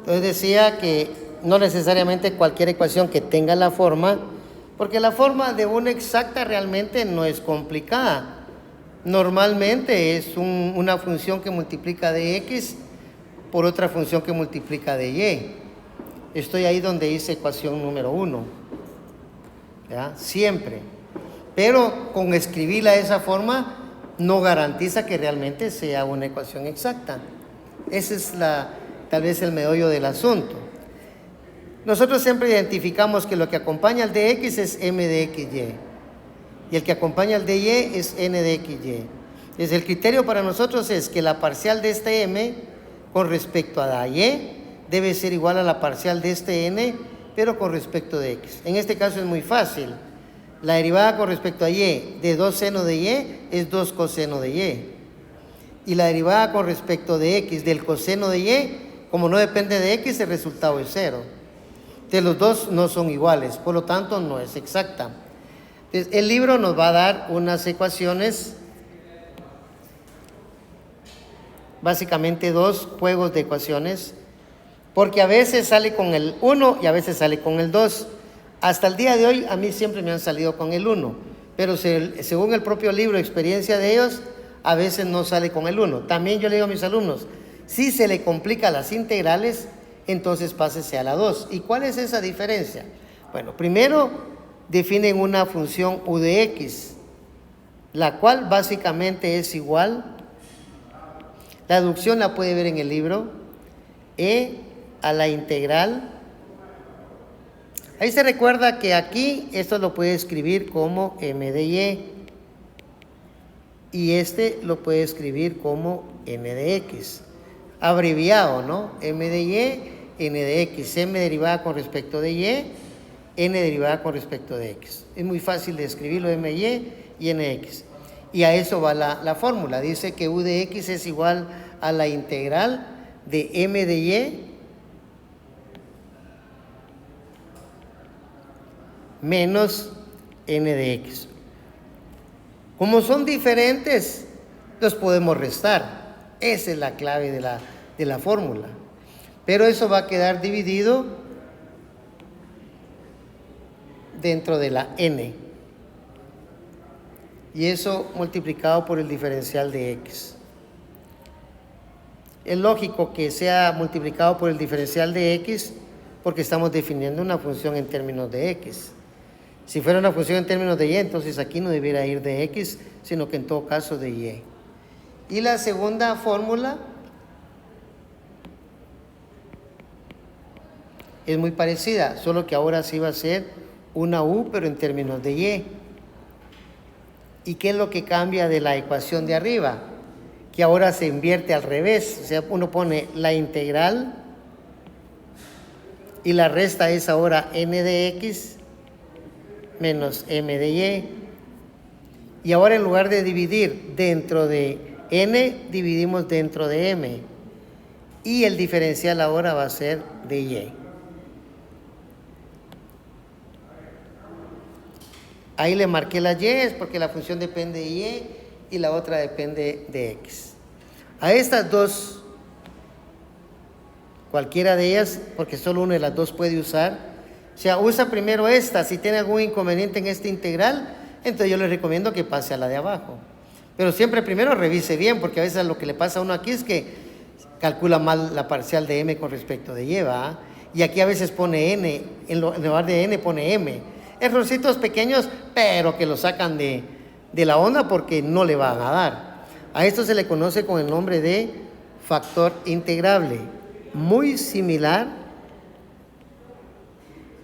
Entonces decía que no necesariamente cualquier ecuación que tenga la forma, porque la forma de una exacta realmente no es complicada. Normalmente es una función que multiplica de x por otra función que multiplica de y. Estoy ahí donde dice ecuación número 1. ¿Ya? Siempre. Pero con escribirla de esa forma no garantiza que realmente sea una ecuación exacta. Ese es tal vez el meollo del asunto. Nosotros siempre identificamos que lo que acompaña al de x es m de xy y el que acompaña al de y es n de xy. Entonces el criterio para nosotros es que la parcial de este m con respecto a la y debe ser igual a la parcial de este n, pero con respecto de x. En este caso es muy fácil. La derivada con respecto a y de 2 seno de y es 2 coseno de y. Y la derivada con respecto de x del coseno de y, como no depende de x, el resultado es 0. Entonces los dos no son iguales, por lo tanto no es exacta. Entonces el libro nos va a dar unas ecuaciones, básicamente dos juegos de ecuaciones, porque a veces sale con el 1 y a veces sale con el 2. Hasta el día de hoy a mí siempre me han salido con el 1, pero según el propio libro, experiencia de ellos, a veces no sale con el 1. También yo le digo a mis alumnos, si se le complica las integrales, entonces pásese a la 2. ¿Y cuál es esa diferencia? Bueno, primero definen una función u de x, la cual básicamente es igual, la deducción la puede ver en el libro, e a la integral. Ahí se recuerda que aquí esto lo puede escribir como m de y este lo puede escribir como n de x, abreviado, ¿no? M de y, n de x, m derivada con respecto de y, n derivada con respecto de x. Es muy fácil de escribirlo, m de y n de x. Y a eso va la fórmula. Dice que u de x es igual a la integral de m de y menos n de x. Como son diferentes, los podemos restar. Esa es la clave de la fórmula. Pero eso va a quedar dividido dentro de la n. Y eso multiplicado por el diferencial de x. Es lógico que sea multiplicado por el diferencial de x porque estamos definiendo una función en términos de x. Si fuera una función en términos de y, entonces aquí no debiera ir de x, sino que en todo caso de y. Y la segunda fórmula es muy parecida, solo que ahora sí va a ser una u, pero en términos de y. ¿Y qué es lo que cambia de la ecuación de arriba? Que ahora se invierte al revés, o sea, uno pone la integral y la resta es ahora n de x menos m de y. Y ahora en lugar de dividir dentro de n, dividimos dentro de m. Y el diferencial ahora va a ser de y. Ahí le marqué las y porque la función depende de y y la otra depende de x. A estas dos, cualquiera de ellas, porque solo una de las dos puede usar, o sea, usa primero esta. Si tiene algún inconveniente en esta integral, entonces yo le recomiendo que pase a la de abajo. Pero siempre primero revise bien, porque a veces lo que le pasa a uno aquí es que calcula mal la parcial de m con respecto de y, ¿va? Y aquí a veces pone n, en lugar de n pone m. Errorcitos pequeños, pero que lo sacan de la onda porque no le van a dar. A esto se le conoce con el nombre de factor integrable. Muy similar.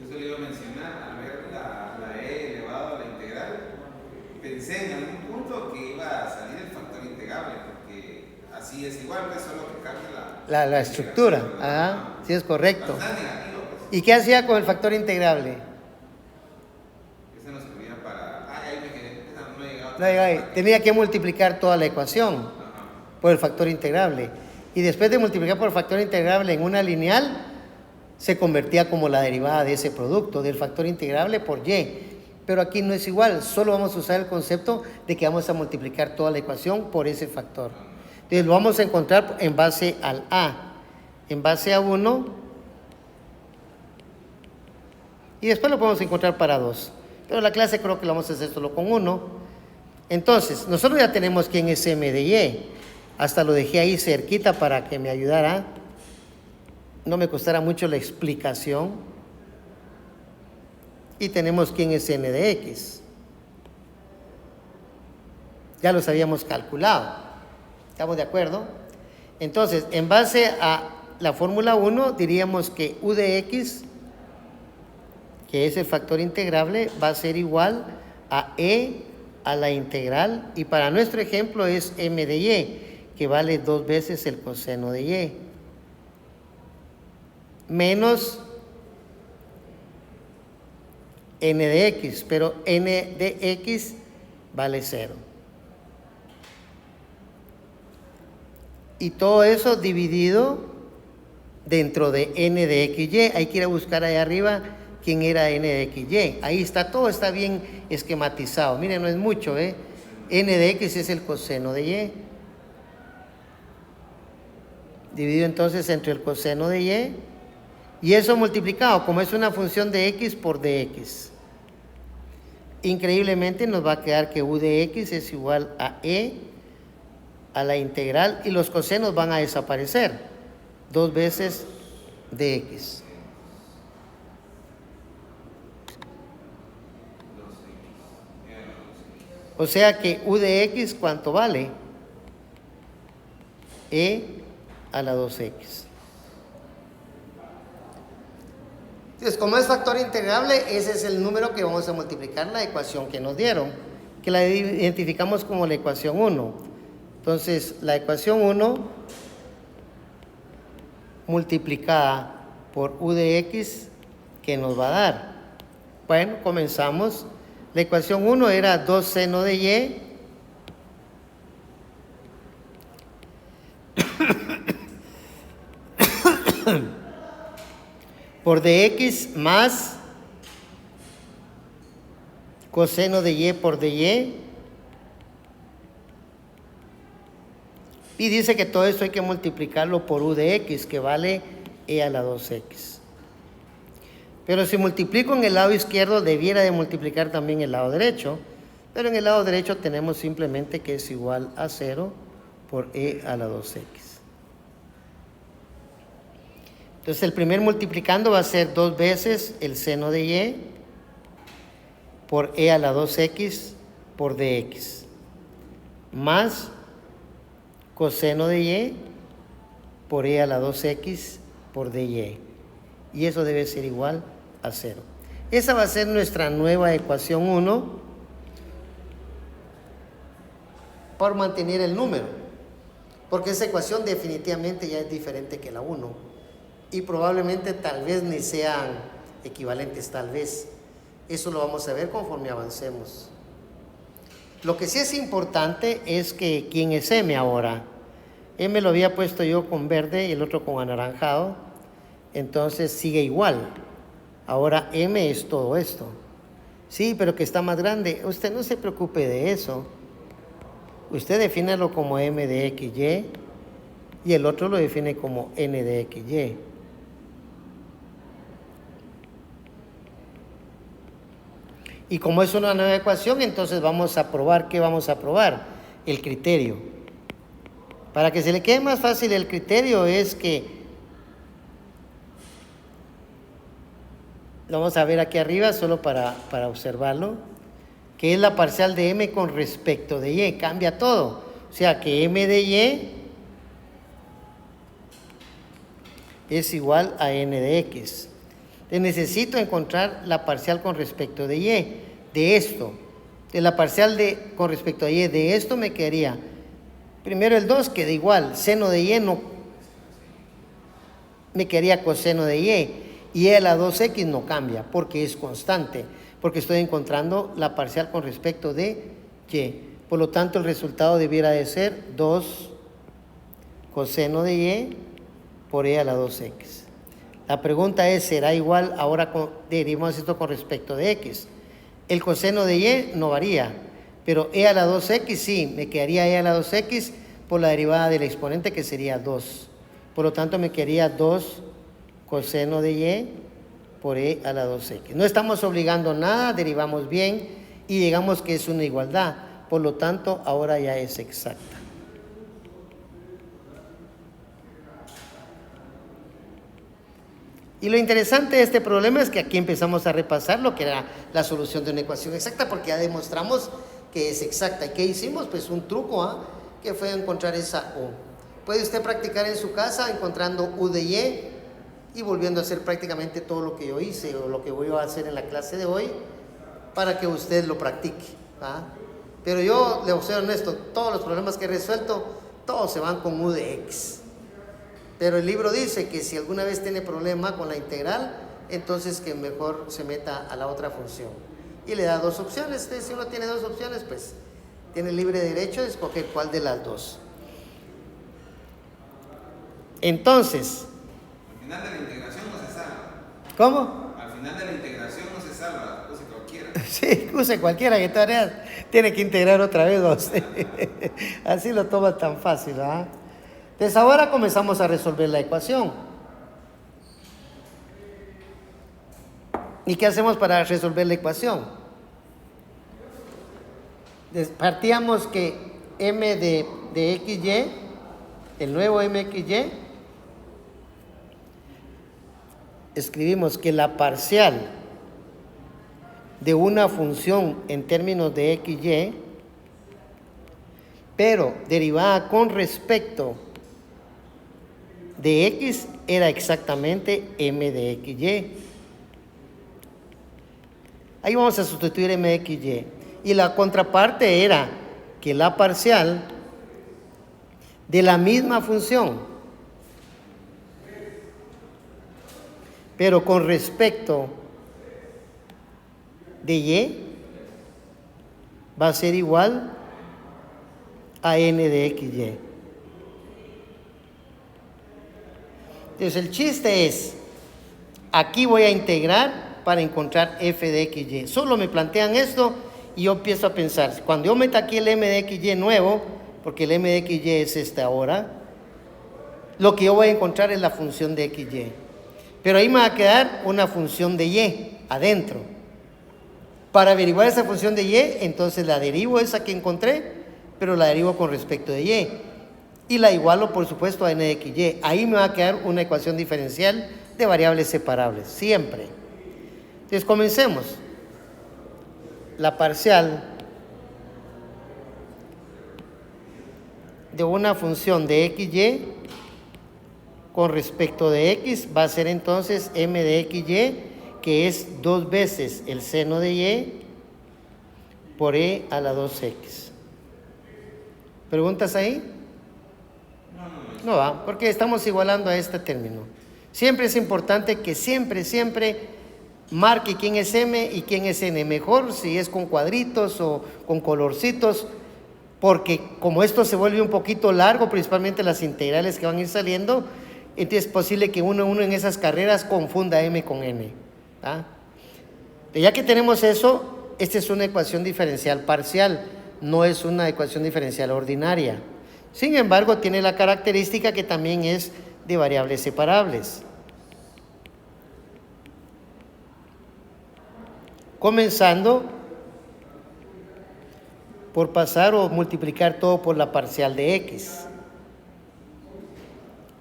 Eso le iba a mencionar, al ver la e elevado a la integral, pensé en algún punto que iba a salir el factor integrable, porque así es igual, pues solo que cambia la estructura. Ajá, sí es correcto. Negativo, pues. ¿Y qué hacía con el factor integrable? Ese nos servía para... ahí me quedé, no he llegado. No, ahí, tenía que multiplicar toda la ecuación por el factor integrable. Y después de multiplicar por el factor integrable en una lineal, se convertía como la derivada de ese producto, del factor integrable por y. Pero aquí no es igual, solo vamos a usar el concepto de que vamos a multiplicar toda la ecuación por ese factor. Entonces lo vamos a encontrar en base al a. En base a 1 Y después lo podemos encontrar para 2. Pero la clase creo que lo vamos a hacer solo con 1. Entonces, nosotros ya tenemos quién es m de y. Hasta lo dejé ahí cerquita para que me ayudara. No me costara mucho la explicación. Y tenemos quién es n de x. Ya los habíamos calculado. ¿Estamos de acuerdo? Entonces, en base a la fórmula 1, diríamos que u de x, que es el factor integrable, va a ser igual a e a la integral. Y para nuestro ejemplo es m de y, que vale 2 veces el coseno de y. Menos n de x, pero n de x vale 0. Y todo eso dividido dentro de n de xy. Hay que ir a buscar ahí arriba quién era n de xy. Ahí está, todo está bien esquematizado. Miren, no es mucho, n de x es el coseno de y. Dividido entonces entre el coseno de y. Y eso multiplicado, como es una función de x por dx. Increíblemente nos va a quedar que u de x es igual a e a la integral, y los cosenos van a desaparecer. 2 veces dx. O sea que u de x, ¿cuánto vale? E a la 2x. Entonces, como es factor integrable, ese es el número que vamos a multiplicar la ecuación que nos dieron, que la identificamos como la ecuación 1. Entonces, la ecuación 1 multiplicada por u de x, ¿qué nos va a dar? Bueno, comenzamos. La ecuación 1 era 2 seno de y por dx más coseno de y por dy. Y dice que todo esto hay que multiplicarlo por u de x, que vale e a la 2x. Pero si multiplico en el lado izquierdo, debiera de multiplicar también el lado derecho. Pero en el lado derecho tenemos simplemente que es igual a 0 por e a la 2x. Entonces el primer multiplicando va a ser 2 veces el seno de y por e a la 2x por dx. Más coseno de y por e a la 2x por dy. Y eso debe ser igual a 0. Esa va a ser nuestra nueva ecuación 1 por mantener el número. Porque esa ecuación definitivamente ya es diferente que la 1. Y probablemente tal vez ni sean equivalentes, tal vez. Eso lo vamos a ver conforme avancemos. Lo que sí es importante es que quién es m ahora. M lo había puesto yo con verde y el otro con anaranjado. Entonces sigue igual. Ahora m es todo esto. Sí, pero que está más grande. Usted no se preocupe de eso. Usted defínelo como m de xy y el otro lo define como n de xy. Y como es una nueva ecuación, entonces vamos a probar. ¿Qué vamos a probar? El criterio. Para que se le quede más fácil el criterio es que, lo vamos a ver aquí arriba solo para observarlo, que es la parcial de m con respecto de y, cambia todo. O sea que m de y es igual a n de x. Necesito encontrar la parcial con respecto de y, de esto. De la parcial con respecto a y, de esto me quedaría, primero el 2 queda igual, seno de y no, me quedaría coseno de y a la 2x no cambia, porque es constante, porque estoy encontrando la parcial con respecto de y. Por lo tanto, el resultado debiera de ser 2 coseno de y por e a la 2x. La pregunta es, ¿será igual? Ahora derivamos esto con respecto de x. El coseno de y no varía, pero e a la 2x sí, me quedaría e a la 2x por la derivada del exponente, que sería 2. Por lo tanto, me quedaría 2 coseno de y por e a la 2x. No estamos obligando nada, derivamos bien y llegamos que es una igualdad. Por lo tanto, ahora ya es exacta. Y lo interesante de este problema es que aquí empezamos a repasar lo que era la solución de una ecuación exacta, porque ya demostramos que es exacta. ¿Y qué hicimos? Pues un truco, que fue encontrar esa U. Puede usted practicar en su casa encontrando U de y volviendo a hacer prácticamente todo lo que yo hice o lo que voy a hacer en la clase de hoy para que usted lo practique. Pero yo le soy honesto, todos los problemas que he resuelto, todos se van con U de X. Pero el libro dice que si alguna vez tiene problema con la integral, entonces que mejor se meta a la otra función. Y le da dos opciones. Entonces, si uno tiene dos opciones, pues tiene libre derecho de escoger cuál de las dos. Entonces, al final de la integración no se salva. ¿cómo? Al final de la integración no se salva, use cualquiera. Sí, use cualquiera que todavía tiene que integrar otra vez dos. Así lo toma tan fácil, ¿verdad? Entonces ahora comenzamos a resolver la ecuación. ¿Y qué hacemos para resolver la ecuación? Partíamos que m de xy, el nuevo mxy, escribimos que la parcial de una función en términos de xy, pero derivada con respecto de x, era exactamente m de xy. Ahí vamos a sustituir m de xy. Y la contraparte era que la parcial de la misma función, pero con respecto de y, va a ser igual a n de xy. Entonces el chiste es, aquí voy a integrar para encontrar f de xy. Solo me plantean esto y yo empiezo a pensar, cuando yo meta aquí el m de xy nuevo, porque el m de xy es este ahora, lo que yo voy a encontrar es la función de xy. Pero ahí me va a quedar una función de y adentro. Para averiguar esa función de y, entonces la derivo esa que encontré, pero la derivo con respecto de y. Y la igualo, por supuesto, a n de xy. Ahí me va a quedar una ecuación diferencial de variables separables, siempre. Entonces, comencemos. La parcial de una función de xy con respecto de x va a ser entonces m de xy, que es 2 veces el seno de y por e a la 2x. ¿Preguntas ahí? No va, porque estamos igualando a este término. Siempre es importante que siempre marque quién es m y quién es n. Mejor si es con cuadritos o con colorcitos, porque como esto se vuelve un poquito largo, principalmente las integrales que van a ir saliendo, entonces es posible que uno en esas carreras confunda m con n. Ya que tenemos eso, esta es una ecuación diferencial parcial, no es una ecuación diferencial ordinaria. Sin embargo, tiene la característica que también es de variables separables. Comenzando por pasar o multiplicar todo por la parcial de x.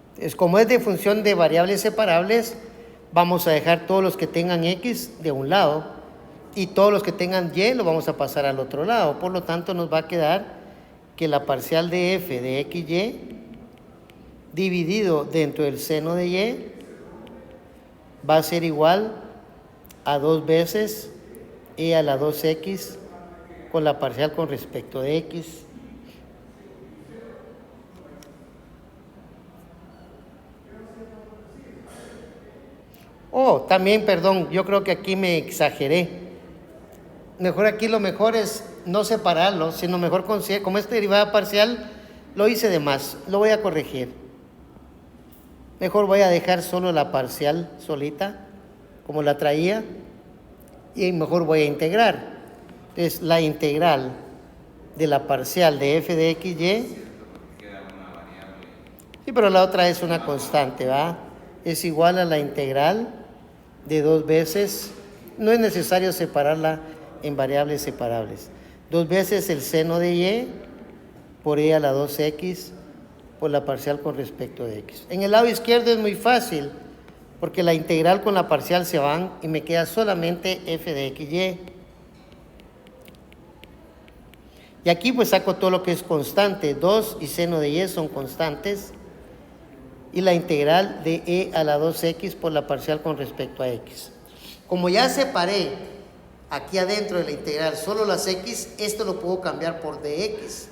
Entonces, como es de función de variables separables, vamos a dejar todos los que tengan x de un lado y todos los que tengan y lo vamos a pasar al otro lado. Por lo tanto, nos va a quedar que la parcial de f de xy dividido dentro del seno de y va a ser igual a 2 veces e a la 2x con la parcial con respecto de x. También, perdón, yo creo que aquí me exageré. Mejor aquí lo mejor es no separarlo, sino mejor como esta derivada parcial lo hice de más, lo voy a corregir. Mejor voy a dejar solo la parcial solita, como la traía, y mejor voy a integrar. Entonces, la integral de la parcial de f de xy, sí, pero la otra es una constante, ¿va? Es igual a la integral de 2 veces, no es necesario separarla en variables separables, 2 veces el seno de y por e a la 2x por la parcial con respecto de x. En el lado izquierdo es muy fácil, porque la integral con la parcial se van y me queda solamente f de xy. Y aquí pues saco todo lo que es constante, 2 y seno de y son constantes, y la integral de e a la 2x por la parcial con respecto a x. Como ya separé aquí adentro de la integral solo las x, esto lo puedo cambiar por dx.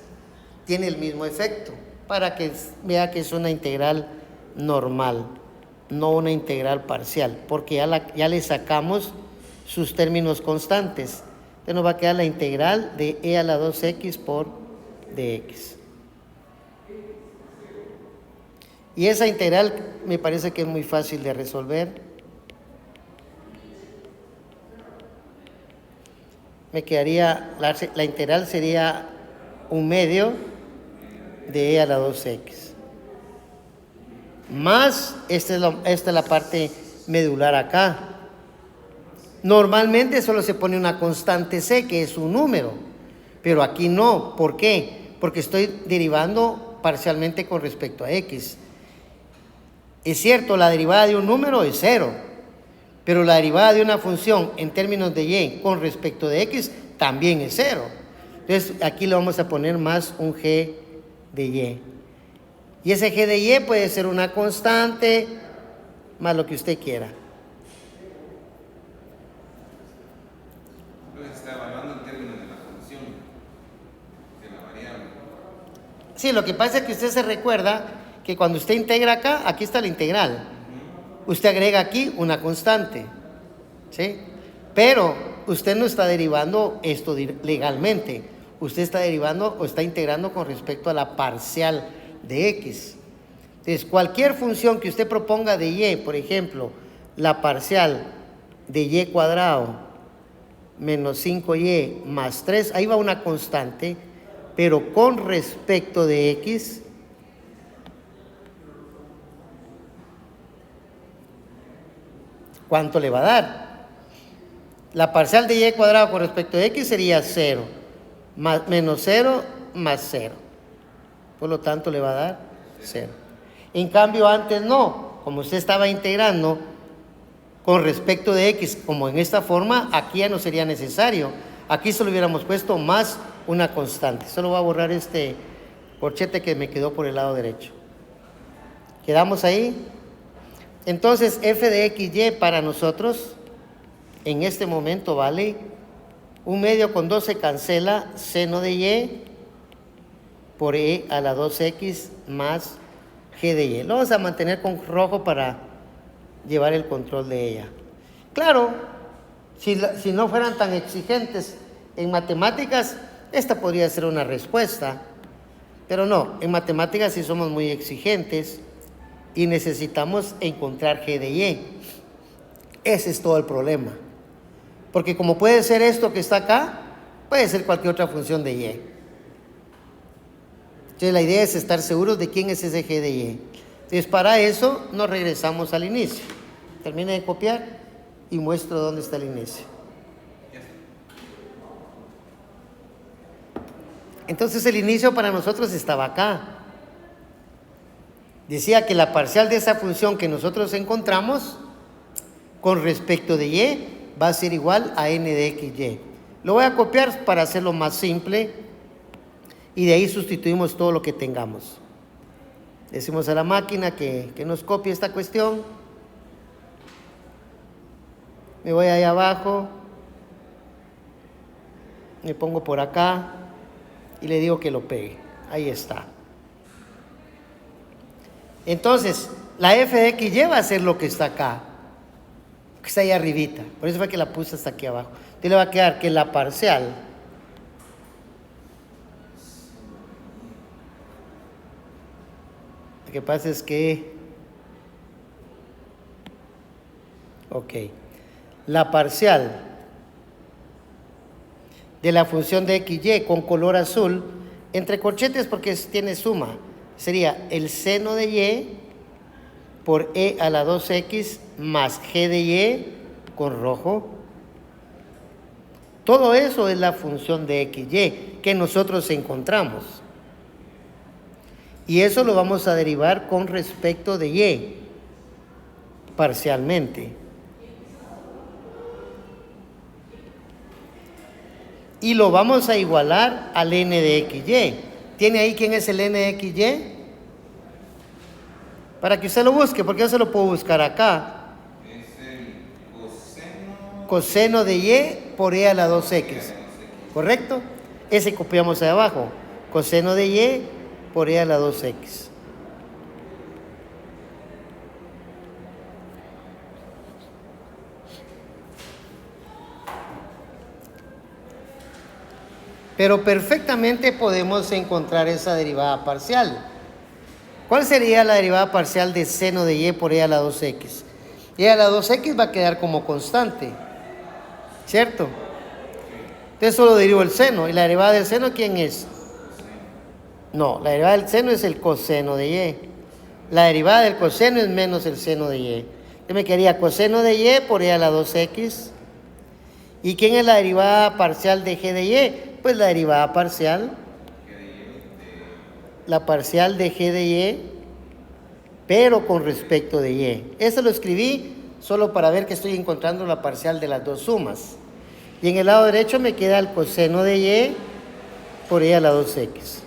Tiene el mismo efecto, para que vea que es una integral normal, no una integral parcial, porque ya le sacamos sus términos constantes. Entonces nos va a quedar la integral de e a la 2x por dx. Y esa integral me parece que es muy fácil de resolver. Me quedaría, la integral sería 1/2 de e a la 2x. Más, esta es la parte medular acá. Normalmente solo se pone una constante c, que es un número. Pero aquí no. ¿Por qué? Porque estoy derivando parcialmente con respecto a x. Es cierto, la derivada de un número es 0. Pero la derivada de una función en términos de y con respecto de x también es 0. Entonces aquí le vamos a poner más un g de y. Y ese g de y puede ser una constante más lo que usted quiera. Está evaluando en términos de la función, de la variable. Sí, lo que pasa es que usted se recuerda que cuando usted integra acá, aquí está la integral. Usted agrega aquí una constante, ¿sí? Pero usted no está derivando esto legalmente. Usted está derivando o está integrando con respecto a la parcial de x. Entonces, cualquier función que usted proponga de y, por ejemplo, la parcial de y cuadrado menos 5y más 3, ahí va una constante, pero con respecto de x, ¿cuánto le va a dar? La parcial de y cuadrado con respecto de x sería 0, menos 0 más 0. Por lo tanto, le va a dar 0. En cambio, antes no. Como usted estaba integrando con respecto de x, como en esta forma, aquí ya no sería necesario. Aquí solo hubiéramos puesto más una constante. Solo voy a borrar este corchete que me quedó por el lado derecho. ¿Quedamos ahí? Entonces, f de xy para nosotros, en este momento vale 1/2 con 2 se cancela, seno de y por e a la 2x más g de y. Lo vamos a mantener con rojo para llevar el control de ella. Claro, si no fueran tan exigentes en matemáticas, esta podría ser una respuesta. Pero no, en matemáticas sí somos muy exigentes y necesitamos encontrar g de y. Ese es todo el problema. Porque como puede ser esto que está acá, puede ser cualquier otra función de y. Entonces la idea es estar seguros de quién es ese g de y. Entonces para eso nos regresamos al inicio. Termine de copiar y muestro dónde está el inicio. Entonces el inicio para nosotros estaba acá. Decía que la parcial de esa función que nosotros encontramos con respecto de y va a ser igual a n de xy. Lo voy a copiar para hacerlo más simple y de ahí sustituimos todo lo que tengamos. Decimos a la máquina que nos copie esta cuestión. Me voy ahí abajo, me pongo por acá y le digo que lo pegue. Ahí está. Entonces, la f de xy va a ser lo que está acá, que está ahí arribita. Por eso fue que la puse hasta aquí abajo. Entonces le va a quedar que la parcial lo que pasa es que la parcial de la función de xy con color azul, entre corchetes porque tiene suma, sería el seno de y por e a la 2x más g de y con rojo. Todo eso es la función de XY que nosotros encontramos. Y eso lo vamos a derivar con respecto de Y, parcialmente. Y lo vamos a igualar al n de XY. ¿Tiene ahí quién es el n de XY? Para que usted lo busque, porque yo se lo puedo buscar acá. Es el Coseno de Y por E a la 2X. ¿Correcto? Ese copiamos ahí abajo. Coseno de Y por E a la 2X. Pero perfectamente podemos encontrar esa derivada parcial. ¿Cuál sería la derivada parcial de seno de Y por E a la 2X? Y a la 2X va a quedar como constante, ¿cierto? Entonces solo derivo el seno. ¿Y la derivada del seno quién es? No, la derivada del seno es el coseno de Y. La derivada del coseno es menos el seno de Y. Yo me quedaría coseno de Y por E a la 2X. ¿Y quién es la derivada parcial de G de Y? Pues la derivada parcial. La parcial de G de Y, pero con respecto de Y. Eso lo escribí solo para ver que estoy encontrando la parcial de las dos sumas. Y en el lado derecho me queda el coseno de Y por E a la 2X.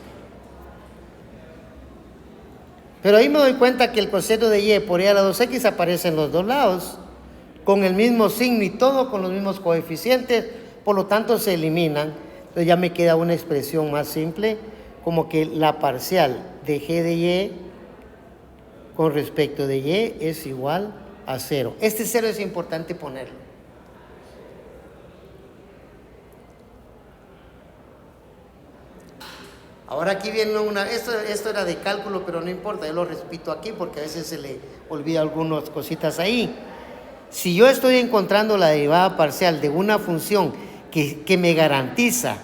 Pero ahí me doy cuenta que el coseno de Y por E a la 2X aparece en los dos lados, con el mismo signo y todo, con los mismos coeficientes, por lo tanto se eliminan. Entonces ya me queda una expresión más simple, como que la parcial de G de Y con respecto de Y es igual a 0. Este 0 es importante ponerlo. Ahora aquí viene esto era de cálculo, pero no importa, yo lo repito aquí porque a veces se le olvida algunas cositas ahí. Si yo estoy encontrando la derivada parcial de una función que me garantiza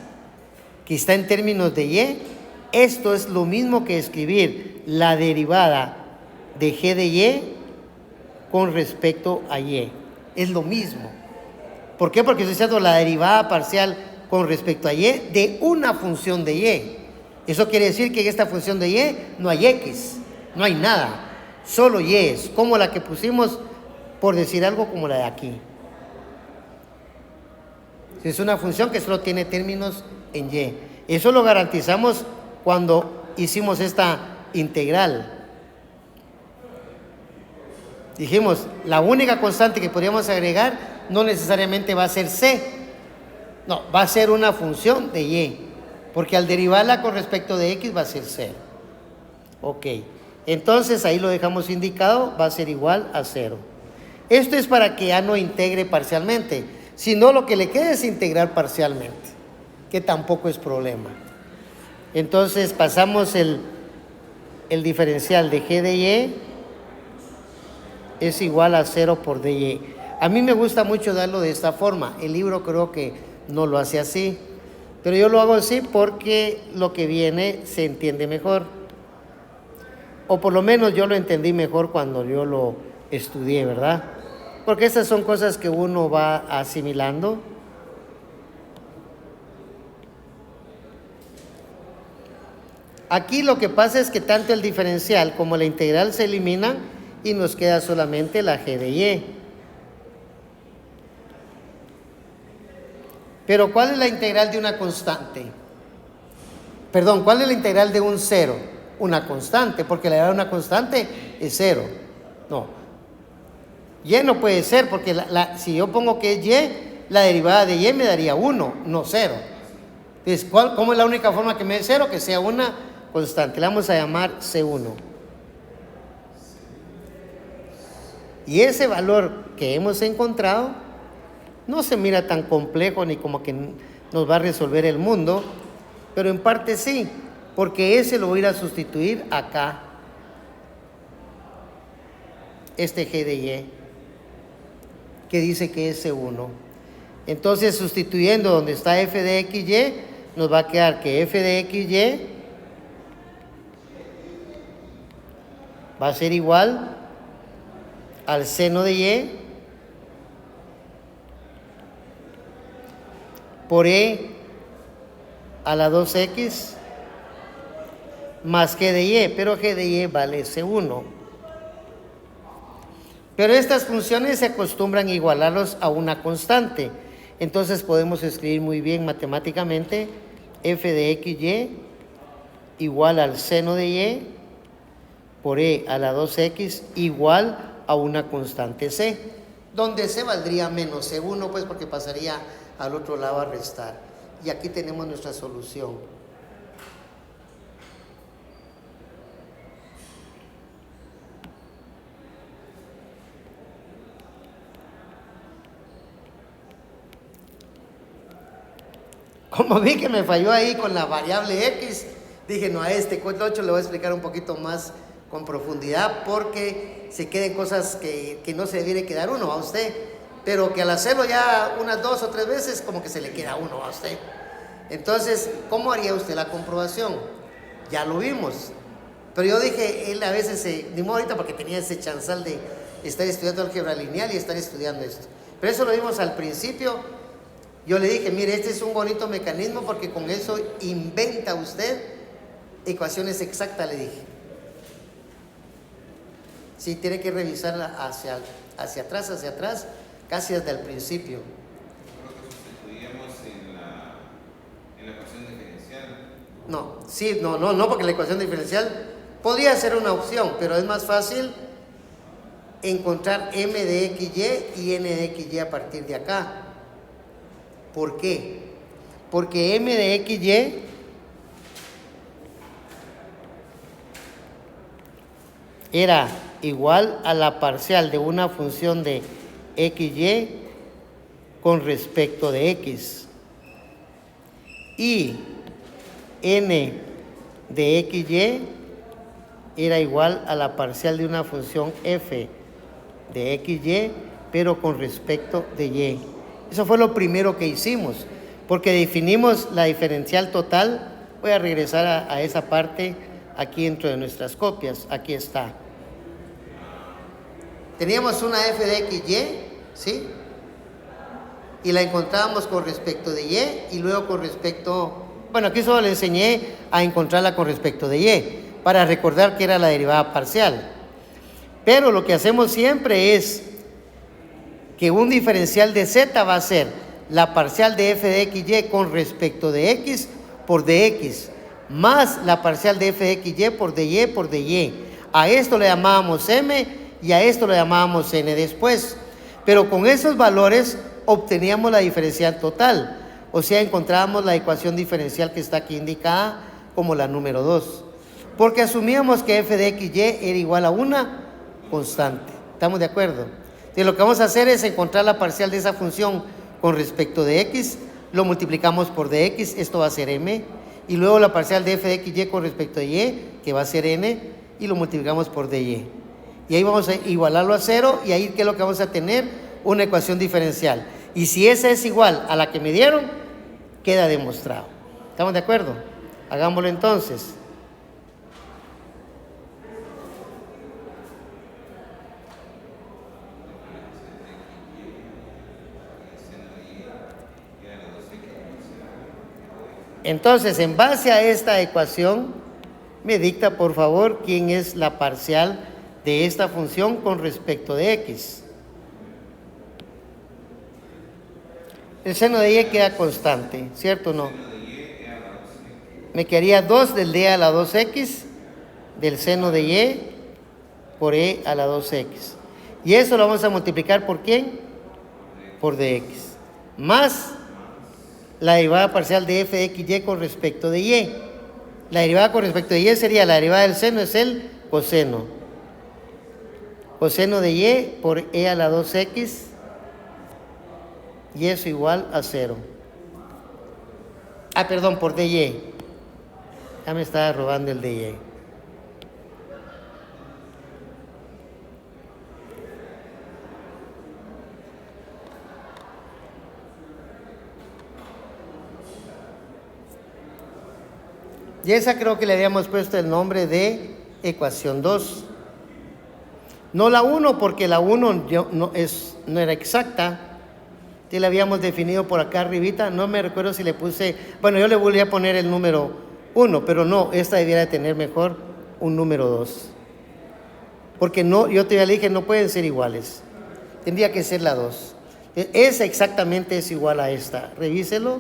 que está en términos de Y, esto es lo mismo que escribir la derivada de G de Y con respecto a Y. Es lo mismo. ¿Por qué? Porque estoy haciendo la derivada parcial con respecto a Y de una función de Y. Eso quiere decir que en esta función de Y no hay X, no hay nada. Solo Y es, como la que pusimos, por decir algo, como la de aquí. Es una función que solo tiene términos en Y. Eso lo garantizamos cuando hicimos esta integral. Dijimos, la única constante que podríamos agregar no necesariamente va a ser C. No, va a ser una función de Y. Porque al derivarla con respecto de X va a ser 0. Ok. Entonces ahí lo dejamos indicado, va a ser igual a 0. Esto es para que ya no integre parcialmente. Si no, lo que le queda es integrar parcialmente, que tampoco es problema. Entonces pasamos el diferencial de G de Y es igual a 0 por dy. A mí me gusta mucho darlo de esta forma. El libro creo que no lo hace así, pero yo lo hago así porque lo que viene se entiende mejor. O por lo menos yo lo entendí mejor cuando yo lo estudié, ¿verdad? Porque esas son cosas que uno va asimilando. Aquí lo que pasa es que tanto el diferencial como la integral se eliminan y nos queda solamente la G de Y. Pero ¿cuál es la integral de una constante? Perdón, ¿cuál es la integral de un 0? Una constante, porque la derivada de una constante es 0. No. Y no puede ser, porque si yo pongo que es Y, la derivada de Y me daría 1, no 0. Entonces, ¿cómo es la única forma que me dé 0? Que sea una constante. La vamos a llamar C1. Y ese valor que hemos encontrado no se mira tan complejo ni como que nos va a resolver el mundo, pero en parte sí, porque ese lo voy a ir a sustituir acá, este G de Y, que dice que es C1. Entonces, sustituyendo donde está f de XY, nos va a quedar que f de XY va a ser igual al seno de Y por e a la 2x más g de y, pero g de y vale C1. Pero estas funciones se acostumbran a igualarlos a una constante. Entonces podemos escribir muy bien matemáticamente f de xy igual al seno de y por e a la 2x igual a una constante c, donde c valdría menos C1, pues porque pasaría al otro lado a restar. Y aquí tenemos nuestra solución. Como vi que me falló ahí con la variable x, dije, no, a este 8 le voy a explicar un poquito más con profundidad, porque se queden cosas que no se debe quedar uno a usted, pero que al hacerlo ya unas 2 o 3 veces, como que se le queda uno a usted. Entonces, ¿cómo haría usted la comprobación? Ya lo vimos. Pero yo dije, él a veces ni modo ahorita porque tenía ese chanzal de estar estudiando álgebra lineal y estar estudiando esto. Pero eso lo vimos al principio. Yo le dije, mire, este es un bonito mecanismo porque con eso inventa usted ecuaciones exactas, le dije. Sí, tiene que revisarla hacia atrás, casi desde el principio. Creo que sustituíamos en la ecuación diferencial. No, porque la ecuación diferencial podría ser una opción, pero es más fácil encontrar m de xy y n de xy a partir de acá. ¿Por qué? Porque m de xy era igual a la parcial de una función de xy con respecto de x, y n de xy era igual a la parcial de una función f de xy pero con respecto de y. Eso fue lo primero que hicimos, porque definimos la diferencial total. Voy a regresar a esa parte aquí dentro de nuestras copias. Aquí está. Teníamos una f de xy, ¿sí? Y la encontrábamos con respecto de y, y luego con respecto... Bueno, aquí solo le enseñé a encontrarla con respecto de y, para recordar que era la derivada parcial. Pero lo que hacemos siempre es que un diferencial de z va a ser la parcial de f de xy con respecto de x por dx, más la parcial de f de xy por dy por dy. A esto le llamábamos m y a esto le llamábamos n después. Pero con esos valores obteníamos la diferencial total, o sea, encontrábamos la ecuación diferencial que está aquí indicada como la número 2, porque asumíamos que f de xy era igual a una constante. ¿Estamos de acuerdo? Entonces lo que vamos a hacer es encontrar la parcial de esa función con respecto de x, lo multiplicamos por dx, esto va a ser m, y luego la parcial de f de xy con respecto de y, que va a ser n, y lo multiplicamos por dy. Y ahí vamos a igualarlo a 0, y ahí ¿qué es lo que vamos a tener? Una ecuación diferencial. Y si esa es igual a la que me dieron, queda demostrado. ¿Estamos de acuerdo? Hagámoslo entonces. Entonces, en base a esta ecuación, me dicta por favor quién es la parcial de esta función con respecto de x. El seno de y queda constante, ¿cierto o no? Me quedaría 2 del d a la 2x del seno de y por e a la 2x. Y eso lo vamos a multiplicar ¿por quién? Por dx. Más la derivada parcial de f de xy con respecto de y. La derivada con respecto de y sería la derivada del seno, es el coseno. Coseno de y por e a la 2x, y eso igual a 0. Perdón, por dy. Ya me estaba robando el dy. Y esa creo que le habíamos puesto el nombre de ecuación 2. No la 1, porque la 1 no era exacta, Sí, le habíamos definido por acá arribita, no me recuerdo si le puse, bueno, yo le volví a poner el número 1, pero no, esta debiera de tener mejor un número 2. Porque no, yo te ya le dije, no pueden ser iguales. Tendría que ser la 2. Esa exactamente es igual a esta. Revíselo.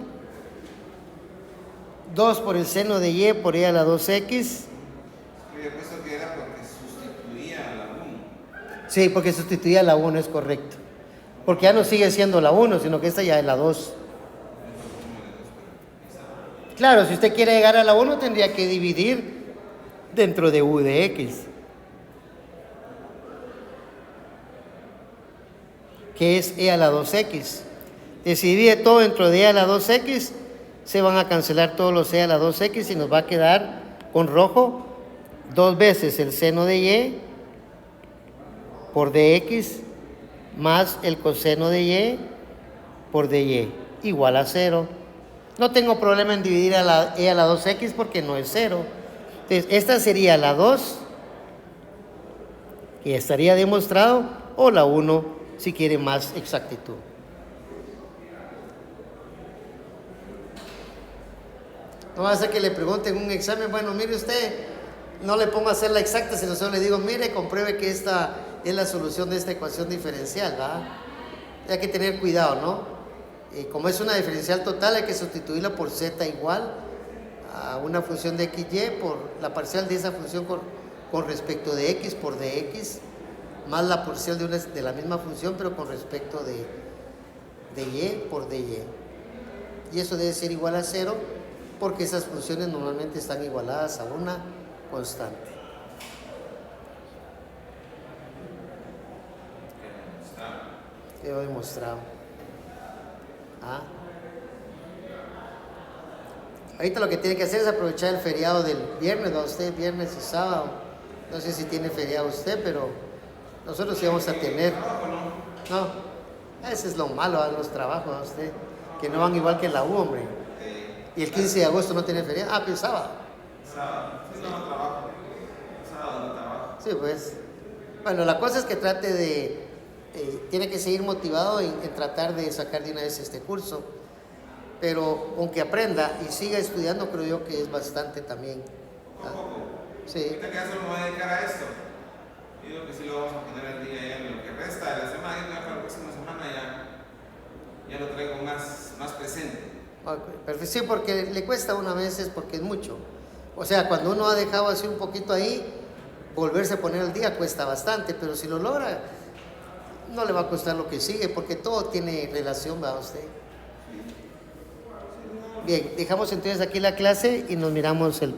2 por el seno de y por e a la 2x. Había puesto que era porque sustituía a la 1. Sí, porque sustituía a la 1, es correcto. Porque ya no sigue siendo la 1, sino que esta ya es la 2. Claro, si usted quiere llegar a la 1, tendría que dividir dentro de u de x, que es e a la 2x. Si divide todo dentro de e a la 2x, se van a cancelar todos los e a la 2x y nos va a quedar con rojo 2 veces el seno de y por dx más el coseno de y por dy, igual a 0. No tengo problema en dividir a la e a la 2x porque no es 0. Entonces, esta sería la 2, que estaría demostrado, o la 1, si quiere más exactitud. No va a ser que le pregunten en un examen, bueno, mire usted, no le pongo a hacer la exacta, sino solo le digo, mire, compruebe que esta es la solución de esta ecuación diferencial, ¿verdad? Hay que tener cuidado, ¿no? Como es una diferencial total, hay que sustituirla por z igual a una función de xy por la parcial de esa función con respecto de x por dx, más la parcial de la misma función, pero con respecto de y por dy. Y eso debe ser igual a 0, porque esas funciones normalmente están igualadas a una constante. Quedó demostrado. Ahorita lo que tiene que hacer es aprovechar el feriado del viernes, ¿no? Usted, viernes y sábado. No sé si tiene feriado usted, pero nosotros sí vamos a tener. No, ese es lo malo de los trabajos, ¿no? Usted, que no van igual que la U, hombre. Y el 15 de agosto no tiene feriado. Ah, pero sábado. Sábado. Sí, no trabajo. Sábado no trabajo. Sí, pues. Bueno, la cosa es que trate de... tiene que seguir motivado en tratar de sacar de una vez este curso. Pero aunque aprenda y siga estudiando, creo yo que es bastante también. Poco. Sí. Ahorita que ya solo me voy a dedicar a esto. Digo que sí lo vamos a poner al día ya en lo que resta de la semana. Ya para la próxima semana ya lo traigo más presente. Pero sí, porque le cuesta una vez, es porque es mucho. O sea, cuando uno ha dejado así un poquito ahí, volverse a poner al día cuesta bastante, pero si lo logra, no le va a costar lo que sigue, porque todo tiene relación, ¿va usted? Bien, dejamos entonces aquí la clase y nos miramos el